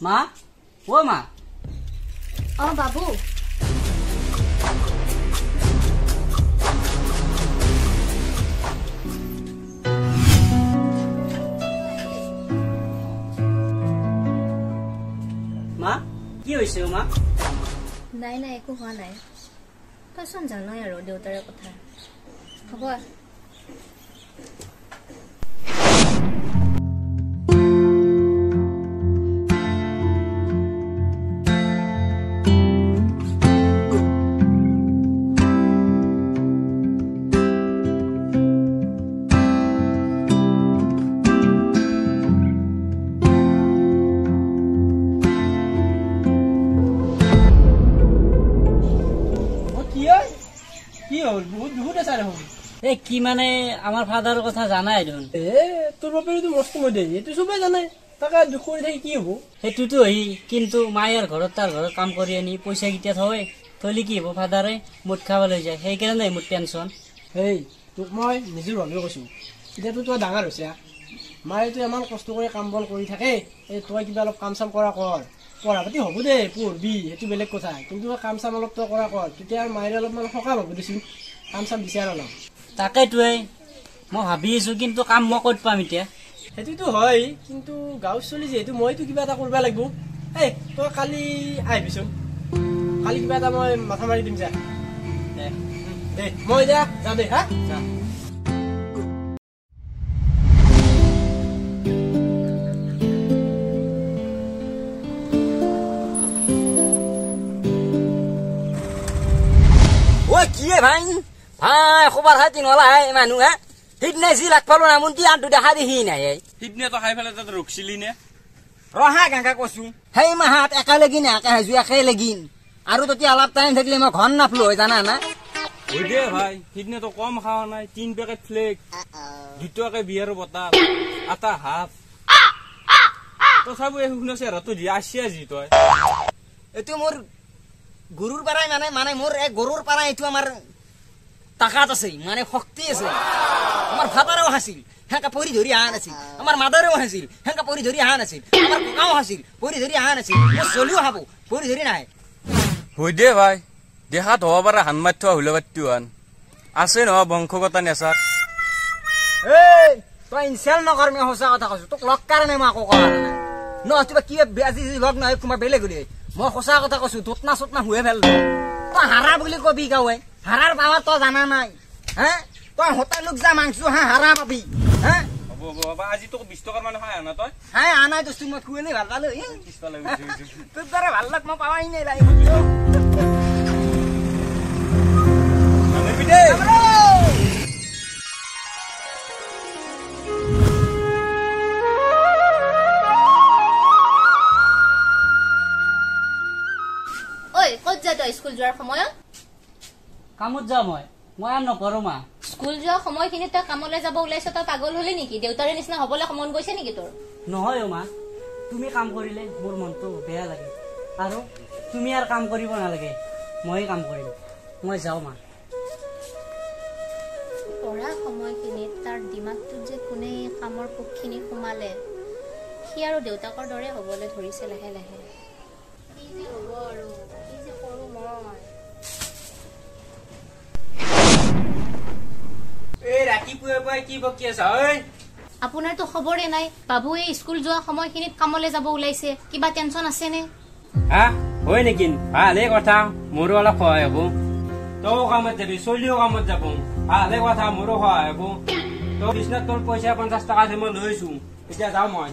মা ও মা অ বাবু মা কি হইছে মা নাই নাই একো হোৱা নাই তইচোন জানই আৰু দেউতাৰে কথা হ'ব কি মানে আমার ফাদারের কথা জানাই দেখোন তোর বাপের তো মস্ত মজা এইটো সবাই জানে তাকে দুখ করে থাকি কি হব সেইটোতো কিন্তু মায়ের ঘৰত তাৰ ঘৰত কাম কৰি আনি পইচা কেইটা থলি কি হব ফাদাৰে মুঠ খাব লৈ যায় সেইকাৰণে মোৰ টেনচন এই তোক মই নিজৰ ভাবে কৈছো এতিয়াতো তই ডাঙৰ হৈছে মায়েতো ইমান কষ্ট কৰি কাম বন কৰি থাকে এই তই কিবা অলপ কাম চাম কৰা কৰ পঢ়া পাতি হ'ব দে পঢ়বি সেইটো বেলেগ কথা কিন্তু কাম চাম অলপ তই কৰা কৰ তেতিয়া মায়েৰ অলপমান সকাহ হ'ব দেচোন কাম চাম বিচাৰ অলপ তাকেইটোৱে মই ভাবি আছো কিন্তু কাম মই ক'ত পাম এতিয়া সেইটোতো হয় কিন্তু গাঁৱত চলি যিহেতু মইতো কিবা এটা কৰিব লাগিব এই তই কালি আহিবিচোন কালি কিবা এটা মই মাথা মাৰি দিম যা দে মই যা দে হা যা কি ভাই ভাই খবৰ খাতি নলাই মানুহ হা সিদিনে যি লাগ পালো না মন্ত্ৰী আনটো দেখা দেখি নাই সিদিনে তো খাই পেলাই তাত ৰখিছিলি নে ৰহা গাঙ্গা কৈছো সেই মাহাত একেলগি নে একেলগিন আৰু তেতিয়া অলপ টাইম থাকিলে মই ঘন নাপলো হয় জানা না হৈ দে ভাই সিদিনে তো কম খাৱা নাই 3 পেকেট ফ্লেক 2 টকা বিয়াৰ বটল আটা হাফ তথাপি শুনা চেৰাটো দি আসি আজি তই এইটো মোৰ গুৰুৰ পৰাই মানে মোৰ এক গৰুৰ পৰাই এইটো আমাৰ তাকাত আছে মানে শক্তি আছে আমাৰ ফাদাৰেও হাসিল হেঁকা পৰি ধৰি আহা নাছিল আমাৰ মাদাৰেও হাসিল হেঁকা পৰি ধৰি আহা নাছিল আমাৰ ককাও হাসিল পৰি ধৰি আহা নাছিল মই চলিও হাবো পৰি ধৰি নাই হৈ দে ভাই দেখাত হ'ব পাৰে হান মাৰি থোৱা হুলবাতিও হান আছে নহয় বংশগত নেচাৰ এই তই ইনচাল নকৰমি সঁচা কথা কৈছো তোক লগ কাৰণে মই আকৌ কৰা নাই নহয় কিবা কি আজি লগ নহয় কোনোবা বেলেগ হ'লে মই সঁচা কথা কৈছো ধোটনা চোটনা হুৱে ফেল তই হাৰা বুলি কবি গাঁৱে হাৰাৰ পাৱা তই জানা নাই হে তই হোটেলত যা মাংস হাৰা পাবি হে হ'ব আজি তোক 20 টকাৰ মানে খাই আনা তই হাই আনাই দস্তি মই খুৱেলি ভাল পালো তোৰ দৰে ভাল লাগ মই পাৱাই নাই লাই ক'ত যা তই স্কুল যোৱাৰ সময়ত কামত যাওঁ মই আৰু নকৰো মা স্কুল যোৱা সময়খিনিত তই কামলৈ যাব ওলাইছ তই পাগল হলি নেকি দেউতাৰে নিচিনা হবলৈ মন গৈছে নেকি তোৰ নহয় মা তুমি কাম কৰিলে মোৰ মনটো বেয়া লাগে আৰু তুমি আৰু কাম কৰিব নালাগে মই কাম কৰিম মই যাওঁ মা পঢ়া সময়খিনিত তাৰ দিমাগটোত যে কোনে কামৰ পোকখিনি সোমালে সি আৰু দেউতাকৰ দৰে হ'বলৈ ধৰিছে লাহে লাহে কি যে হ'ব আৰু কি যে কৰো মই এই ৰাতিপুৱাই কি বকি আছা ঐ আপোনাৰতো খবৰে নাই বাবুৱে স্কুল যোৱা সময়খিনিত কামলৈ যাব ওলাইছে কিবা টেনচন আছে নে হা হয় নেকি ভালে কথা মোৰো অলপ সহায় হ'ব তইও কামত যাবি চলিও কামত যাব ভালে কথা মোৰো সহায় হ'ব তই বিছনাত তোৰ পইচা 50 টকা মই লৈছো এতিয়া যাওঁ মই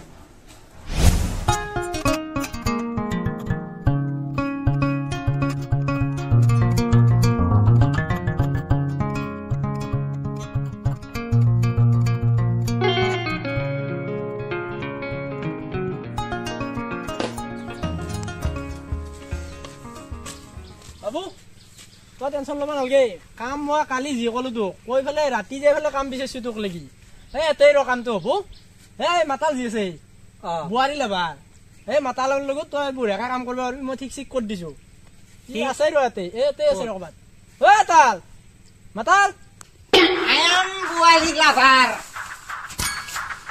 বাবু তই টেনচন ল'ব নালাগে কাম মই কালি যি ক'লো তোক কৈ পেলাই ৰাতি যাই পেলাই কাম বিচাৰিছো তোক লাগি এই এতেই ৰ কামটো হ'ব এই মাতাল যি আছে বোৱাৰী লাবা এই মাতালৰ লগত তই বুঢ়াকে কাম কৰিব পাৰিবি মই ঠিক চিক কৰি দিছো কি আছে ৰ এতে আছে ৰকবাত ঐ তাল মাতাল I am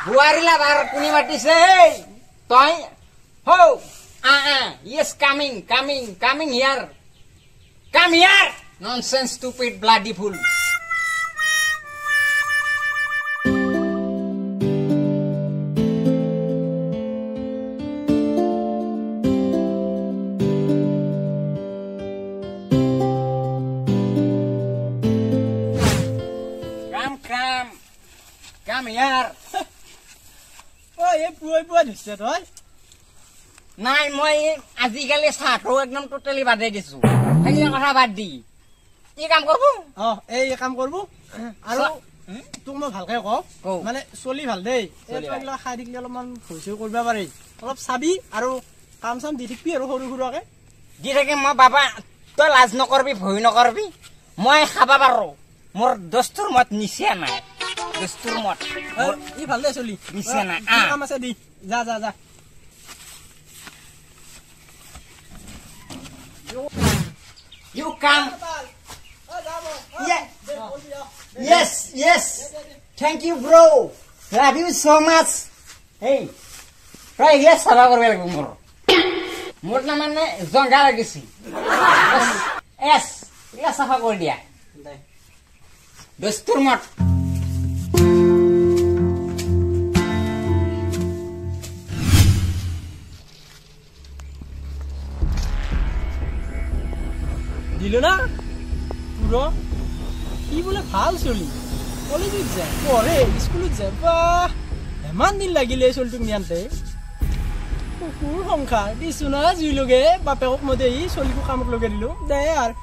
বুৱাৰী লাভাৰ কোনে মাতিছে তই হৌ Yes, coming here. Come here. Nonsense, stupid, bloody fool. Come here. ঐ এই পুৱাই দিছে তই নাই মই আজিকালি চাহটো একদম টোটেলি বাদ দিছো সেইগিলা কথা বাদ দি কি কাম কৰবো এই কাম কৰবো আৰু তোক মই ভালকে কওঁ কওঁ। মানে চলি ভাল দেই চলি ভাল। এইবিলাক খাই থাকিলে অলপমান ভুল কৰিব পাৰি অলপ চাবি আৰু কাম চাম দি থাকিবি আৰু সৰু সুৰাকে দি থাকিম মই বাবা তই লাজ নকৰবি ভয় নকৰবি মই খাবা পাৰো মোৰ দস্তুৰ মত নিচিয়া নাই দস্তুৰ মত ই ভাল দে চলি নিচে নাই, কি কাম আছে দি যা যা যা You come. Yes. Thank you, bro. Love you so much. Hey, try here, sala korbe lagbo mor. Mor na mane zonga lagisi. Yes, ila safa kor dia. Dostur mot. দিলো না পুরো কি বলে ভাল চলি কলেজত যায় পঢ়ে স্কুলত যায় বাহ ইমান দিন লাগিলে চলিটোক নিয়ান্তে কুকুৰ সংসাৰ দিছো না জুই লগে বাপেকক মই দেই চলিকো কামত লগে দিলো দে আৰু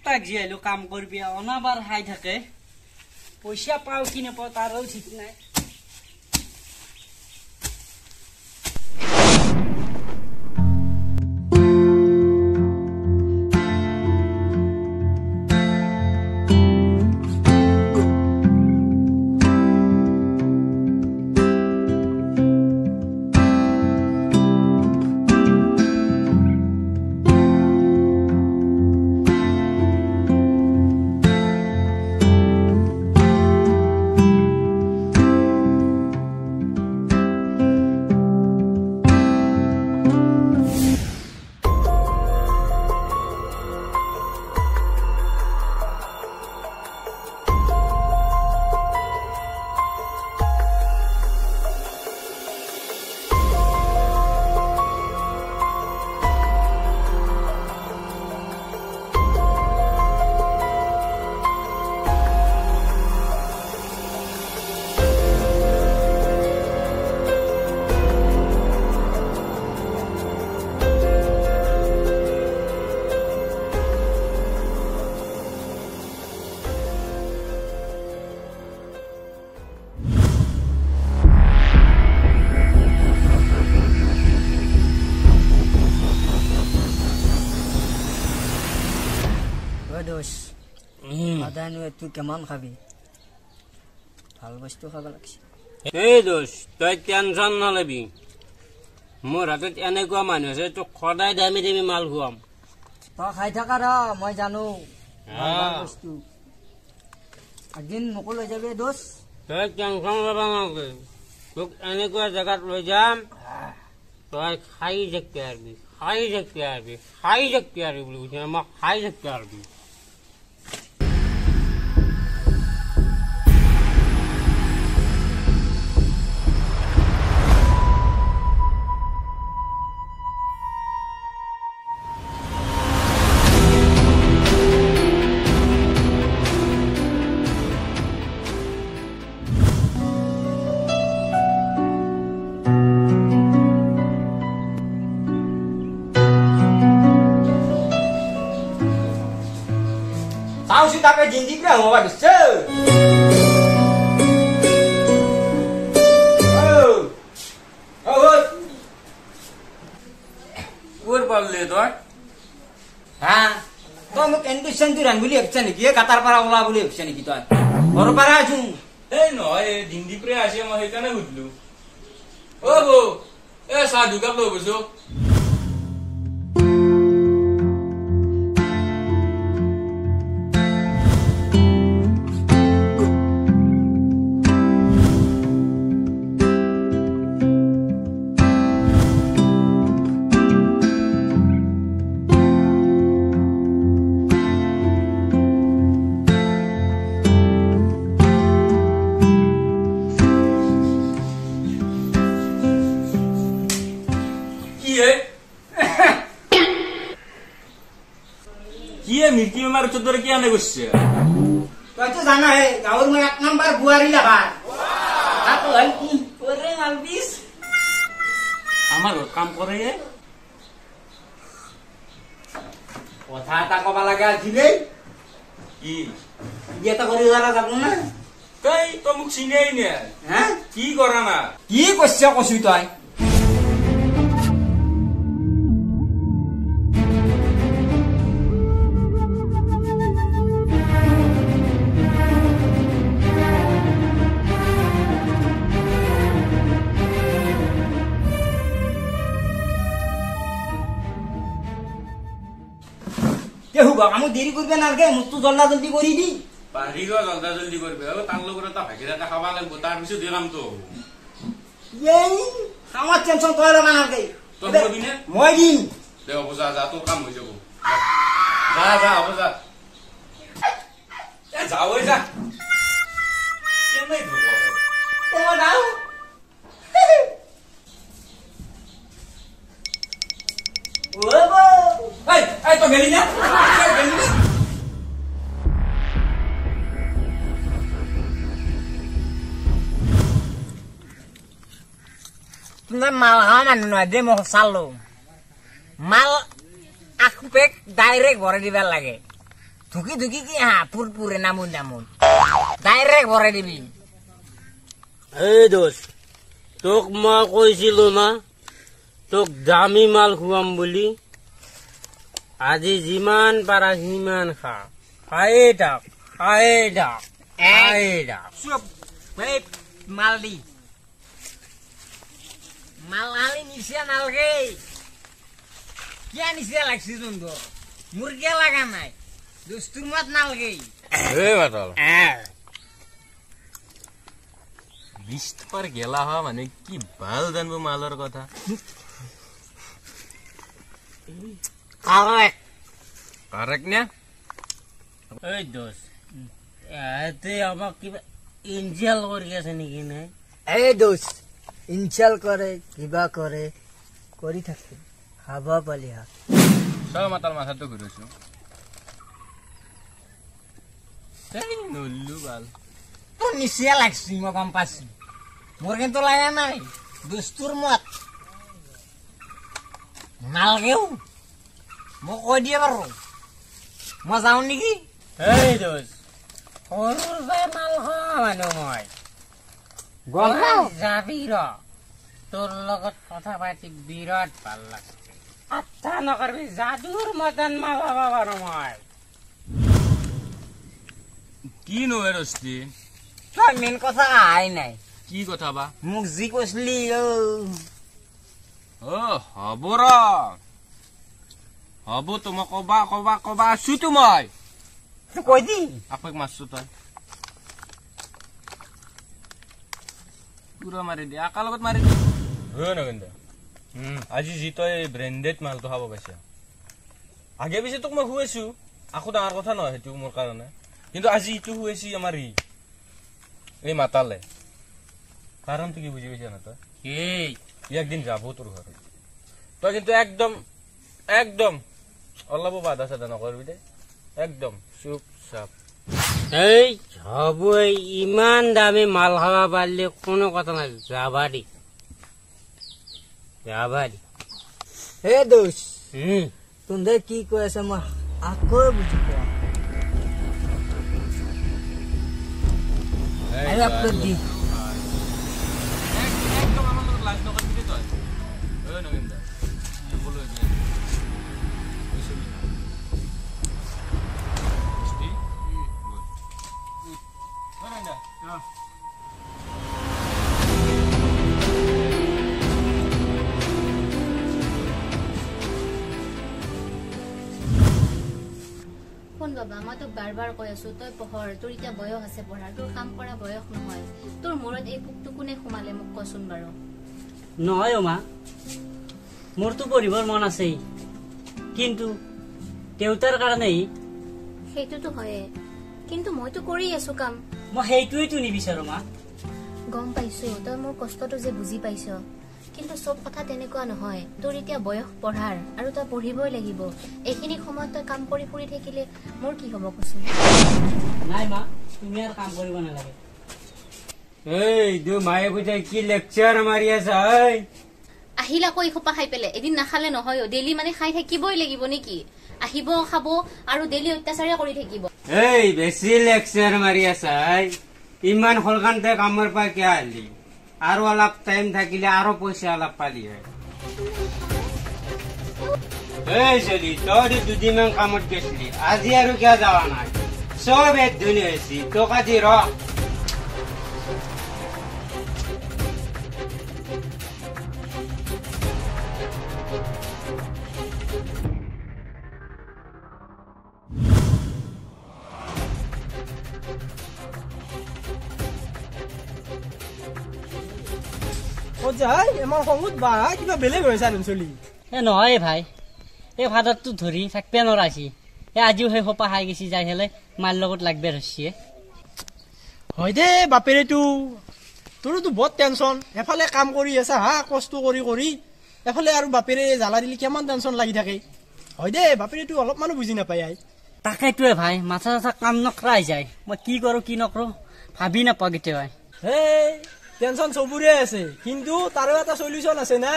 কাক জীয়াইলো কাম কৰবি অনাবাৰ খাই থাকে পইচা পাওঁ কি নাপাওঁ তাৰো ঠিক নাই তুই কেমন খাবি ভাল বস্তু খাব লাগছে এই দোষ তই টেনচন নলবি মোৰ হাতত এনেকুৱা মানুহ আছে তোক সদায় দামী দামী মাল খুৱাম তই খাই থাকা ৰ মই জানো বস্তু একদিন মোকো লৈ যাবি দোষ তই টেনচন ল'ব নালাগে তোক এনেকুৱা জেগাত লৈ যাম তই খাই থাকিব পাৰিবি বুলি কৈছে মই খাই থাকিব পাৰিবি Tao sudah pakai jinjing dah, mau habis ce. Kur boleh tu? Hah? Kau mau kendus senturan boleh apa ni? Kia Qatar para ulama boleh apa ni kita? Baru para jung. No, dindi pre Asia mah ikan hudlu. Oh, sadu kap lo busu. তোর ধরে কি আনে করছে তুই তো জানা হে গাঁৱৰ মই 1 নাম্বাৰ বুৱাৰী লাভাৰ আপো হল কি ওৰে মালবিস আমাৰ কাম কৰে কথা এটা কবা লাগা দিলে কি বিয়েটা কৰি যারা যাব না তাই তো মুখ চিনেই নে হ্যাঁ কি করা না কি কইছ কইছ তই আমি দেরি করবে না আগে মুস্তু জল্লা জলদি করি দি পারি গো জলদা জলদি করবে ও তার লোক তা ভাগিরাটা খাওয়া লাগবো তার পিছু দিলাম তো এই আমার টেনশন তোর না আগে তোর দিবি না মই দিন দে অবজা যা তো কাম হই যাব যা যা অবজা এ যাও ওই যা কেমনে ধরবো ও নাও ও বো এই তো গেলি না গেলি না না মাল হা মানু না দে মো সালো মাল আখপেক ডাইরেক্ট ভরে দিবা লাগে ধুকি ধুকি কি হা পুরপুরে নামুন নামুন ডাইরেক্ট ভরে দিবি এই দোষ তোক মই কৈছিলো না তোক দামী মাল খুৱাম বুলি আজি যিমান পাৰা সিমান খা খায়ে থাক চুপ এই মাল দি মাল আলি নিচে নালগে কিয়া নিচে লাগছি তোৰ মুৰ্গিয়া লাগা নাই দোস্তুৰ মত নালগে এই বাতল 20 पर गेला हा মানে কি ভাল জানবো মালৰ কথা কাৰেক্ট না এই দোষ এতে আমাক কিবা ইনজাল কৰি আছে নেকি নাই এই দোষ ইনচাল করে কিবা করে করি থাকে খাবা পালি হা সব মাতাল মাথাটো ঘুরেছো তাই নল্লু বাল তোৰ নিচে লাগছি মই গম পাইছি মোৰ কিন্তু লাগা নাই দোস্তুৰ মত নালগেও মই কৈ দিয়ে বাৰু মই যাওঁ নেকি এই দোষ সৰুৰ পৰাই মাল খোৱা মানুহ মই যাবি ৰ তোৰ লগত কথা পাতি বিৰাট ভাল লাগছে আঠা নকৰবি যাদুৰ মতন মাল খাব পাৰো মই কি নয় রস্তি তই মেইন কথা আহাই নাই কি কথা বা মোক যি কৈছিলি ও হব র হব তোমাক কবা কবা কবা আছো তো মই কৈ দি আপেক মারছো তই পুরা মারি দি আকা লগত মারি দি হয় না কিন্তু আজি জি তই ব্র্যান্ডেড মালটো খাব পাইছা আগে পিছে তোক মই শুয়েছো আকো ডাঙৰ কথা নহয় সেইটো মোৰ কাৰণে কিন্তু আজি ইটো শুয়েছি আমাৰ এই মাতালে কাৰণটো কি বুজি পাইছা না তই এই একদিন যাব তোৰ ঘৰত তই কিন্তু একদম একদম অলপো বাধা চাধা নকৰিবি দে একদম চুপ চাপ এই হব ইমান দামী মাল খাবা পারলে কোনো কথা নাই যাবা দি হে দোষ তোঁদে কি কৈ আছে মই আকৌ বুজি পোৱা দি একদম আমাৰ লগত লাজ নকৰিবি দে তই নগেন্দা বলো শুন বাবা মই তোক বাৰ বাৰ কৈ আছো তই পঢ়ৰ তোৰ এতিয়া বয়স আছে পঢ়াৰ তোৰ কাম কৰা বয়স নহয় তোৰ মূৰত এই পোকটো কোনে সোমালে মোক কচোন বাৰু নহয় মা মোৰতো পঢ়িবৰ মন আছেই কিন্তু দেউতাৰ কাৰণেই সেইটোতো হয়ে কিন্তু মইতো কৰি আছো কাম মই সেইটোৱেইতো নিবিচাৰো মা গম পাইছো তই মোৰ কষ্টটো যে বুজি পাইছ কিন্তু চব কথা তেনেকুৱা নহয়। তোৰ এতিয়া বয়স পঢ়াৰ আৰু তই পঢ়িবই লাগিব। এইখিনি সময়ত তই কাম কৰি ফুৰি থাকিলে মোৰ কি হ'ব কচোন? নাই মা, তুমি আৰু কাম কৰিব নালাগে। এই দু মায়ে বুঝাই কি লেকচাৰ মাৰি আছা? আহিল আকৌ এসোপা খাই পেলাই। এদিন নাখালে নহয়, ডেইলি মানে খাই থাকিবই লাগিব নেকি? আহিব খাব আৰু ডেইলি অত্যাচাৰে কৰি থাকিব। এই বেছি লেকচাৰ মাৰি আছা? ইমান সোনকালতে কামৰ পৰা কিয় আহিলি? আৰু অলপ টাইম থাকিলে আৰু পইচা অলপ পালি হয়। এই চলি তই দুদিনমান কামত গৈছিলি, আজি আৰু কিয় যোৱা নাই? চব এক ধনী হৈছে, তোক আজি ৰ এমাৰ খঙত বা কিবা বেলেগ হৈছে চলি। নহয় ভাই, এই ভাততো ধৰি থাকিব নোৱাৰাছি। আজিও সেই সোপা খাই গেছি, যাই পেলাই মাৰ লগত লাগবে ধৰছি। হয় দে বাপেৰেতো, তোৰতো বৰ টেনচন। এফালে কাম কৰি আছা হা, কষ্ট কৰি কৰি, এফালে আৰু বাপেৰে জ্বালা দিলে কিমান টেনচন লাগি থাকে। হয় দে বাপেৰেতো অলপমানো বুজি নাপায়। তাকেটোৱে ভাই, মাথা চাথা কাম নকৰা হৈ যায়। মই কি কৰো কি নকৰো ভাবি নাপাওঁ কেতিয়াবা। হেই টেনচন চবৰে আছে, কিন্তু তাৰো এটা চলিউচন আছে না।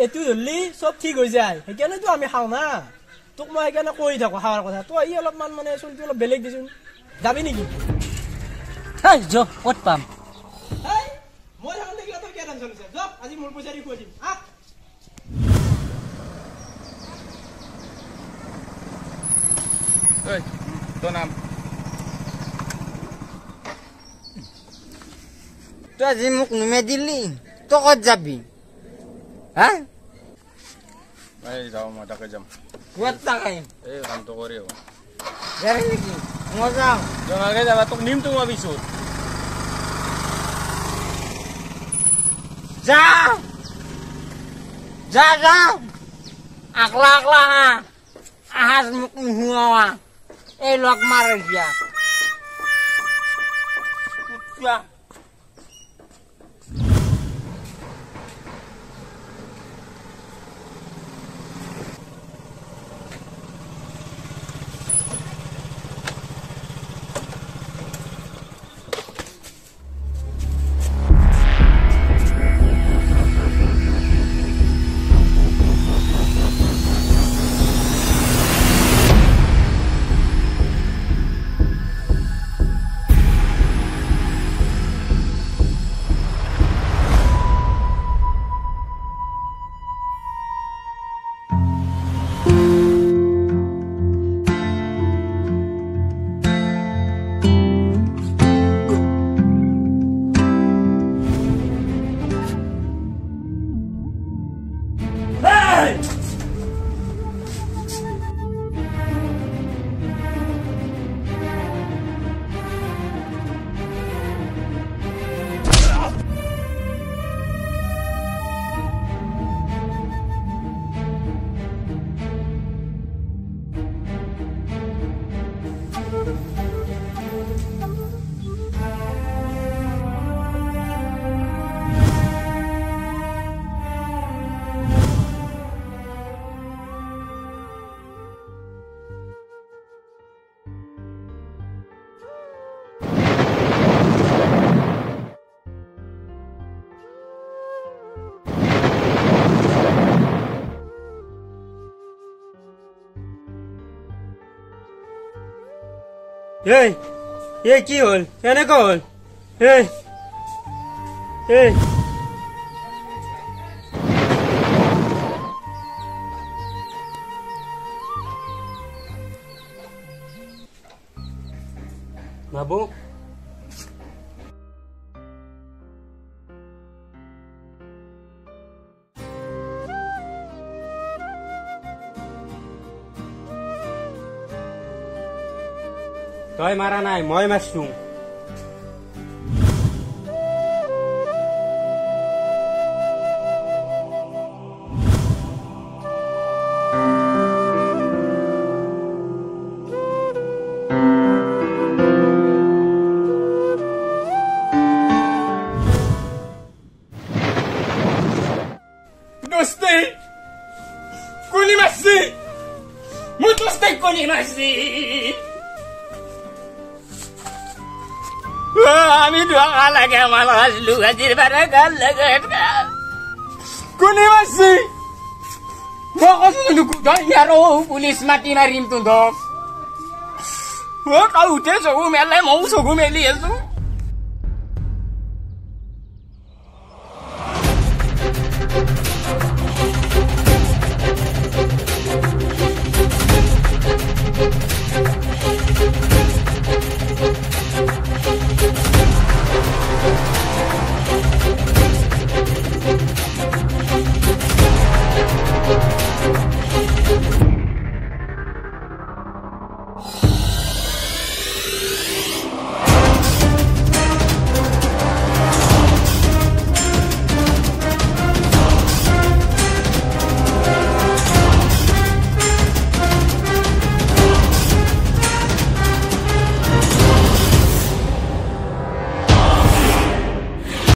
এইটো ধৰলি চব ঠিক হৈ যায়। সেইকাৰণেতো আমি খাওঁ না। তোক মই সেইকাৰণে কৈ থাকো খাৱাৰ কথা। তই ই অলপমান মানে চলিটো অলপ বেলেগ দিছোন। যাবি নেকি? ক'ত পাম? মই থাকোঁ দেখিলে তই কিয় টেনচন আছে? আজি মোৰ পইচা দি খুৱাই দিম। তোৰ নাম? তই আজি মোক নুমে দিলি, তই ক'ত যাবি? হা এই যাওঁ, মই তাকে যাম। ক'ত তাকে এই কামটো কৰি আহোঁ। যাবি নেকি? মই যাওঁ। নালাগে যাবা, তোক নিমটো মই পিছত। যা যা যা, আকলা আকলা হা, আহাজ মোক নুহুৱা। এই লগ মাৰ এতিয়া। এই কি হল? কেনেকুৱা হল? এই বাবু, তই মাৰা নাই, মই মাৰছো। দোস্তে কোনি মাৰছি মোৰ দোস্তে কোনি মাৰছি আমি ঢোকা লাগে মাল আসলু গাজিৰ বাৰে গাল লাগে কোনি মাৰছি মই কৈছো ধৰি আৰু পুলিচ মাতি মাৰিম তো ধক কাউ উঠে চকু মেলে ময়ো চকু মেলি আছো